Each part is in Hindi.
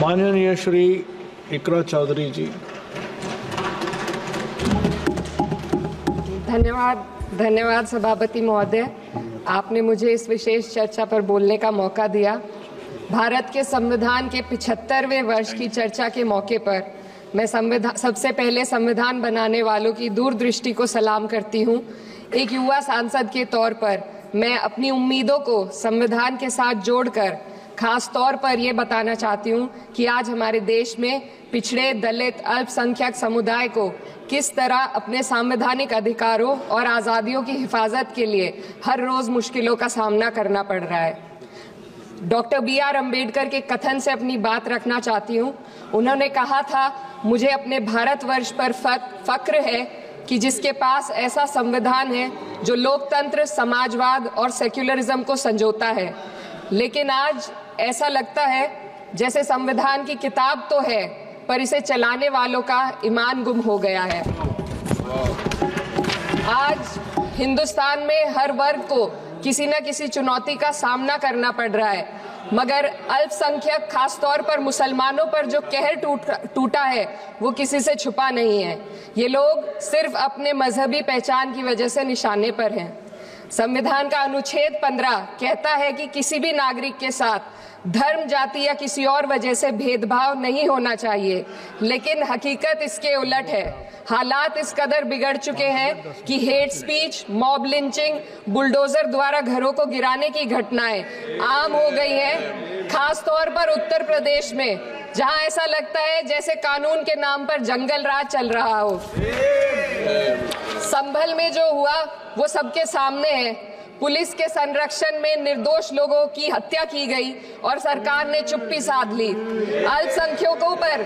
माननीय श्री इकरा चौधरी जी। धन्यवाद सभापति महोदय, आपने मुझे इस विशेष चर्चा पर बोलने का मौका दिया। भारत के संविधान के 75वें वर्ष की चर्चा के मौके पर मैं सबसे पहले संविधान बनाने वालों की दूरदृष्टि को सलाम करती हूँ। एक युवा सांसद के तौर पर मैं अपनी उम्मीदों को संविधान के साथ जोड़कर खास तौर पर ये बताना चाहती हूँ कि आज हमारे देश में पिछड़े, दलित, अल्पसंख्यक समुदाय को किस तरह अपने संवैधानिक अधिकारों और आज़ादियों की हिफाजत के लिए हर रोज मुश्किलों का सामना करना पड़ रहा है। Doctor B.R. अम्बेडकर के कथन से अपनी बात रखना चाहती हूँ। उन्होंने कहा था, मुझे अपने भारतवर्ष पर फक्र है कि जिसके पास ऐसा संविधान है जो लोकतंत्र, समाजवाद और सेक्युलरिज्म को संजोता है। लेकिन आज ऐसा लगता है जैसे संविधान की किताब तो है पर इसे चलाने वालों का ईमान गुम हो गया है। आज हिंदुस्तान में हर वर्ग को किसी न किसी चुनौती का सामना करना पड़ रहा है, मगर अल्पसंख्यक, खासतौर पर मुसलमानों पर जो कहर टूटा है वो किसी से छुपा नहीं है। ये लोग सिर्फ अपने मजहबी पहचान की वजह से निशाने पर हैं। संविधान का अनुच्छेद 15 कहता है कि किसी भी नागरिक के साथ धर्म, जाति या किसी और वजह से भेदभाव नहीं होना चाहिए, लेकिन हकीकत इसके उलट है। हालात इस कदर बिगड़ चुके हैं कि hate speech, mob lynching, bulldozer द्वारा घरों को गिराने की घटनाएं आम हो गई हैं, खास तौर पर उत्तर प्रदेश में, जहां ऐसा लगता है जैसे कानून के नाम पर जंगल राज चल रहा हो। संभल में जो हुआ वो सबके सामने है। पुलिस के संरक्षण में निर्दोष लोगों की हत्या की गई और सरकार ने चुप्पी साध ली। अल्पसंख्यकों पर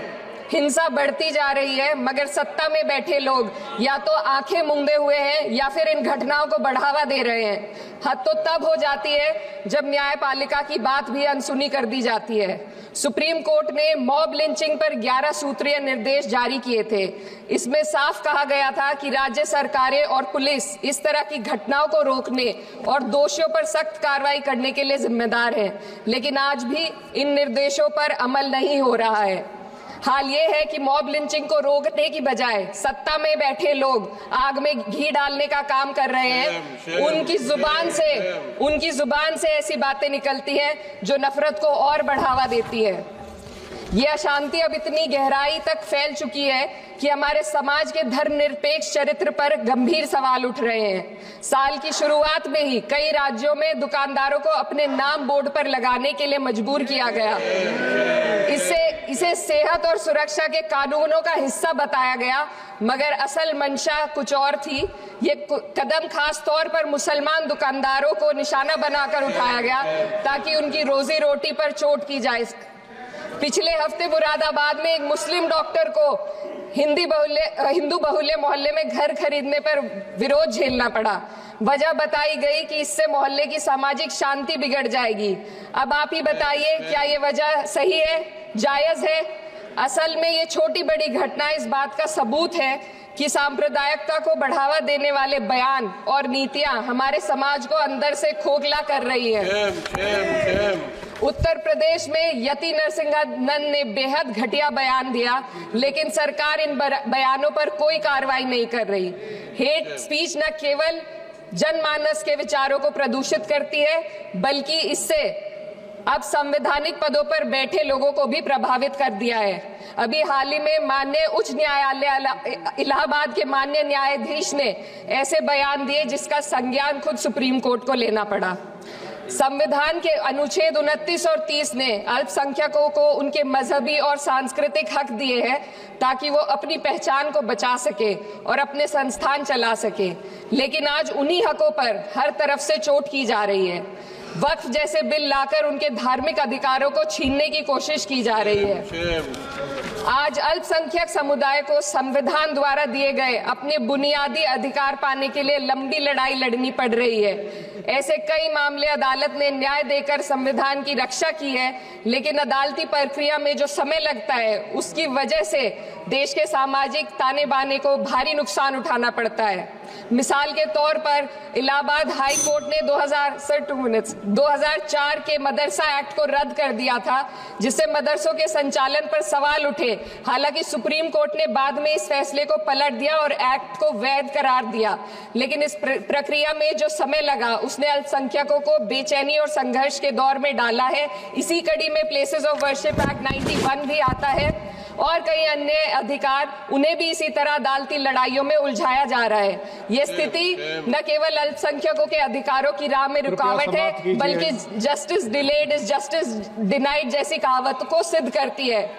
हिंसा बढ़ती जा रही है, मगर सत्ता में बैठे लोग या तो आंखें मूंदे हुए हैं या फिर इन घटनाओं को बढ़ावा दे रहे हैं। हद तो तब हो जाती है जब न्यायपालिका की बात भी अनसुनी कर दी जाती है। सुप्रीम कोर्ट ने मॉब लिंचिंग पर 11 सूत्रीय निर्देश जारी किए थे। इसमें साफ कहा गया था कि राज्य सरकारें और पुलिस इस तरह की घटनाओं को रोकने और दोषियों पर सख्त कार्रवाई करने के लिए जिम्मेदार है, लेकिन आज भी इन निर्देशों पर अमल नहीं हो रहा है। हाल ये है कि मॉब लिंचिंग को रोकने की बजाय सत्ता में बैठे लोग आग में घी डालने का काम कर रहे हैं। उनकी जुबान से ऐसी बातें निकलती हैं जो नफरत को और बढ़ावा देती है। ये अशांति अब इतनी गहराई तक फैल चुकी है कि हमारे समाज के धर्मनिरपेक्ष चरित्र पर गंभीर सवाल उठ रहे हैं। साल की शुरुआत में ही कई राज्यों में दुकानदारों को अपने नाम बोर्ड पर लगाने के लिए मजबूर किया गया। इसे सेहत और सुरक्षा के कानूनों का हिस्सा बताया गया, मगर असल मंशा कुछ और थी। ये कदम खास तौर पर मुसलमान दुकानदारों को निशाना बनाकर उठाया गया ताकि उनकी रोजी रोटी पर चोट की जाए। पिछले हफ्ते मुरादाबाद में एक मुस्लिम डॉक्टर को हिंदू बहुल्य मोहल्ले में घर खरीदने पर विरोध झेलना पड़ा। वजह बताई गई कि इससे मोहल्ले की सामाजिक शांति बिगड़ जाएगी। अब आप ही बताइए, क्या ये वजह सही है, जायज है? असल में ये छोटी बड़ी घटना इस बात का सबूत है कि सांप्रदायिकता को बढ़ावा देने वाले बयान और नीतियां हमारे समाज को अंदर से खोखला कर रही है। उत्तर प्रदेश में यति नरसिंहानंद ने बेहद घटिया बयान दिया, लेकिन सरकार इन बयानों पर कोई कार्रवाई नहीं कर रही। हेट स्पीच न केवल जनमानस के विचारों को प्रदूषित करती है, बल्कि इससे अब संवैधानिक पदों पर बैठे लोगों को भी प्रभावित कर दिया है। अभी हाल ही में माननीय उच्च न्यायालय इलाहाबाद के माननीय न्यायाधीश ने ऐसे बयान दिए जिसका संज्ञान खुद सुप्रीम कोर्ट को लेना पड़ा। संविधान के अनुच्छेद 29 और 30 ने अल्पसंख्यकों को उनके मजहबी और सांस्कृतिक हक दिए हैं ताकि वो अपनी पहचान को बचा सके और अपने संस्थान चला सके, लेकिन आज उन्हीं हकों पर हर तरफ से चोट की जा रही है। वक्फ जैसे बिल लाकर उनके धार्मिक अधिकारों को छीनने की कोशिश की जा रही है। आज अल्पसंख्यक समुदाय को संविधान द्वारा दिए गए अपने बुनियादी अधिकार पाने के लिए लंबी लड़ाई लड़नी पड़ रही है। ऐसे कई मामले अदालत ने न्याय देकर संविधान की रक्षा की है, लेकिन अदालती प्रक्रिया में जो समय लगता है उसकी वजह से देश के सामाजिक ताने बाने को भारी नुकसान उठाना पड़ता है। मिसाल के तौर पर इलाहाबाद हाई कोर्ट ने 2004 के मदरसा एक्ट को रद्द कर दिया था, जिससे मदरसों के संचालन पर सवाल उठे। हालांकि सुप्रीम कोर्ट ने बाद में इस फैसले को पलट दिया और एक्ट को वैध करार दिया, लेकिन इस प्रक्रिया में जो समय लगा उसने अल्पसंख्यकों को बेचैनी और संघर्ष के दौर में डाला है। इसी कड़ी में प्लेसेस ऑफ वर्शिप एक्ट 91 भी आता है और कई अन्य अधिकार, उन्हें भी इसी तरह अदालती लड़ाइयों में उलझाया जा रहा है। ये स्थिति न केवल अल्पसंख्यकों के अधिकारों की राह में रुकावट है, बल्कि justice delayed is justice denied जैसी कहावत को सिद्ध करती है।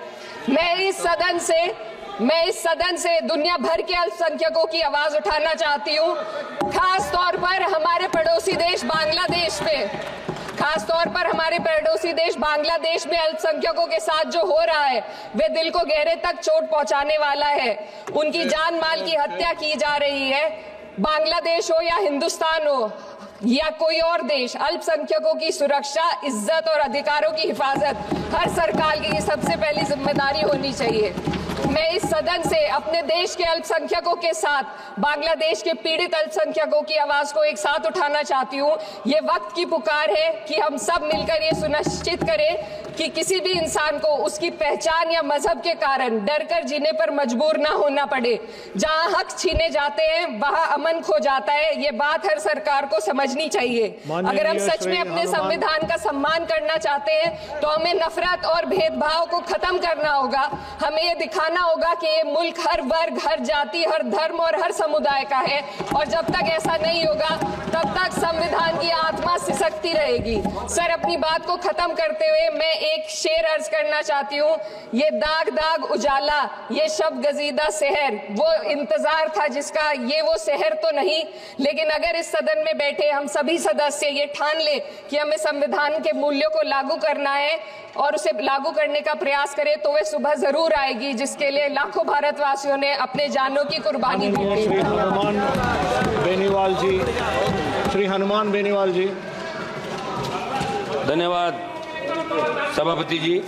मैं इस सदन से दुनिया भर के अल्पसंख्यकों की आवाज उठाना चाहती हूँ, खास तौर पर हमारे पड़ोसी देश बांग्लादेश में अल्पसंख्यकों के साथ जो हो रहा है वे दिल को गहरे तक चोट पहुंचाने वाला है। उनकी जान माल की हत्या की जा रही है। बांग्लादेश हो या हिंदुस्तान हो या कोई और देश, अल्पसंख्यकों की सुरक्षा, इज्जत और अधिकारों की हिफाजत हर सरकार की सबसे पहली जिम्मेदारी होनी चाहिए। मैं इस सदन से अपने देश के अल्पसंख्यकों के साथ बांग्लादेश के पीड़ित अल्पसंख्यकों की आवाज को एक साथ उठाना चाहती हूँ। ये वक्त की पुकार है कि हम सब मिलकर ये सुनिश्चित करें कि किसी भी इंसान को उसकी पहचान या मजहब के कारण डरकर जीने पर मजबूर ना होना पड़े। जहाँ हक छीने जाते हैं वहाँ अमन खो जाता है। ये बात हर सरकार को समझनी चाहिए। अगर हम सच में अपने संविधान का सम्मान करना चाहते हैं तो हमें नफरत और भेदभाव को खत्म करना होगा। हमें ये दिखाना होगा कि ये मुल्क हर वर्ग, हर जाति, हर धर्म और हर समुदाय का है, और जब तक ऐसा नहीं होगा तब तक संविधान की आत्मा सिसकती रहेगी। सर, अपनी बात को खत्म करते हुए मैं एक शेर अर्ज करना चाहती हूँ। ये दाग दाग उजाला, ये शब गजीदा शहर, वो इंतजार था जिसका, ये वो शहर तो नहीं। लेकिन अगर इस सदन में बैठे हम सभी सदस्य ये ठान ले कि हमें संविधान के मूल्यों को लागू करना है और उसे लागू करने का प्रयास करें, तो वह सुबह जरूर आएगी जिसके लिए लाखों भारतवासियों ने अपने जानों की कुर्बानी दी। श्री हनुमान बेनीवाल जी। धन्यवाद सभापति जी।